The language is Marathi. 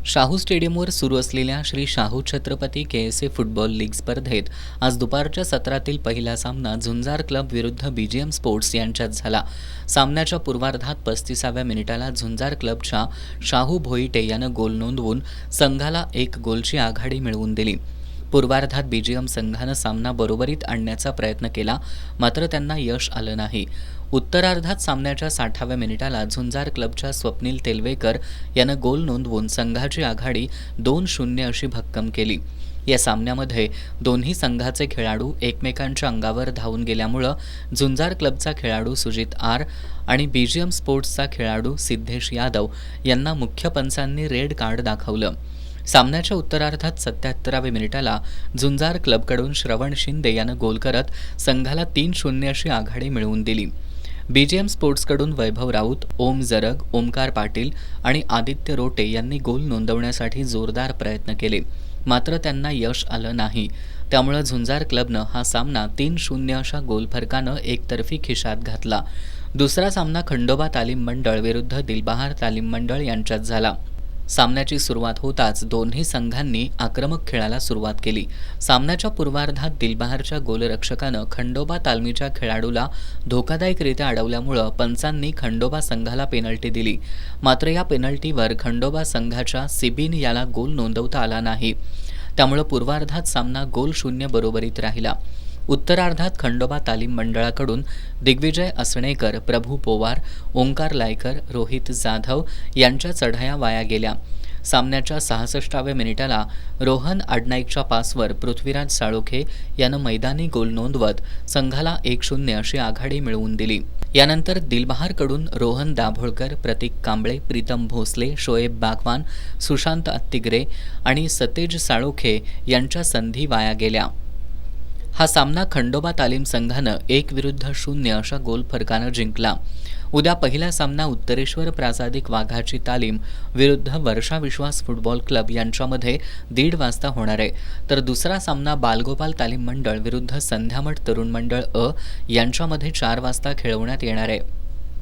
शाहू स्टेडियमवर सुरू असलेल्या श्री शाहू छत्रपती के.एस.ए. फुटबॉल लीग स्पर्धेत आज दुपारच्या सत्रातील पहिला सामना झुंजार क्लब विरुद्ध बीजीएम स्पोर्ट्स यांच्यात झाला. सामन्याच्या पूर्वार्धात 35व्या मिनिटाला झुंजार क्लबच्या शाहू भोईटे यानं गोल नोंदवून संघाला 1 गोलची आघाडी मिळवून दिली. पूर्वार्धात बीजीएम संघानं सामना बरोबरीत आणण्याचा प्रयत्न केला, मात्र त्यांना यश आलं नाही. उत्तरार्धात सामन्याच्या 60व्या मिनिटाला झुंजार क्लबच्या स्वप्नील तेलवेकर यानं गोल नोंदवून संघाची आघाडी 2-0 अशी भक्कम केली. या सामन्यामध्ये दोन्ही संघाचे खेळाडू एकमेकांच्या अंगावर धावून गेल्यामुळं झुंजार क्लबचा खेळाडू सुजित आर आणि बीजीएम स्पोर्ट्सचा खेळाडू सिद्धेश यादव यांना मुख्य पंचांनी रेड कार्ड दाखवलं. सामन्याच्या उत्तरार्धात 77व्या मिनिटाला झुंजार क्लबकडून श्रवण शिंदे यानं गोल करत संघाला 3-0 अशी आघाडी मिळवून दिली. बीजीएम स्पोर्ट्सकडून वैभव राऊत, ओम जरग, ओमकार पाटील आणि आदित्य रोटे यांनी गोल नोंदवण्यासाठी जोरदार प्रयत्न केले, मात्र त्यांना यश आलं नाही. त्यामुळे झुंजार क्लबनं हा सामना 3-0 अशा गोलफरकानं एकतर्फी खिशात घातला. दुसरा सामना खंडोबा तालीम मंडळ विरुद्ध दिलबहार तालीम मंडळ यांच्यात झाला. सामन्याची सुरुवात होताच दोन्ही संघांनी आक्रमक खेळाला सुरुवात केली. सामन्याच्या पूर्वार्धात दिलबहारच्या गोलरक्षकानं खंडोबा तालमीच्या खेळाडूला धोकादायकरित्या अडवल्यामुळं पंचांनी खंडोबा संघाला पेनल्टी दिली. मात्र या पेनल्टीवर खंडोबा संघाच्या सिबिन याला गोल नोंदवता आला नाही. त्यामुळे पूर्वार्धात सामना गोल 0 बरोबरीत राहिला. उत्तरार्धात खंडोबा तालीम मंडळाकडून दिग्विजय असणेकर, प्रभू पोवार, ओंकार लायकर, रोहित जाधव यांच्या चढाया वाया गेल्या. सामन्याच्या 66व्या मिनिटाला रोहन आडनाईकच्या पासवर पृथ्वीराज साळोखे यानं मैदानी गोल नोंदवत संघाला 1-0 अशी आघाडी मिळवून दिली. यानंतर दिलबहारकडून रोहन दाभोळकर, प्रतीक कांबळे, प्रीतम भोसले, शोएब बागवान, सुशांत अत्तिगरे आणि सतेज साळोखे यांच्या संधी वाया गेल्या. हा सामना खंडोबा तालीम संघानं 1-0 अशा गोल फरकानं जिंकला. उद्या पहिला सामना उत्तरेश्वर प्रासादिक वाघाची तालीम विरुद्ध वर्षा विश्वास फुटबॉल क्लब यांच्यामध्ये 1:30 वाजता होणार आहे. तर दुसरा सामना बालगोपाल तालीम मंडळ विरुद्ध संध्यामठ तरुण मंडळ यांच्यामध्ये 4 वाजता खेळवण्यात येणार आहे.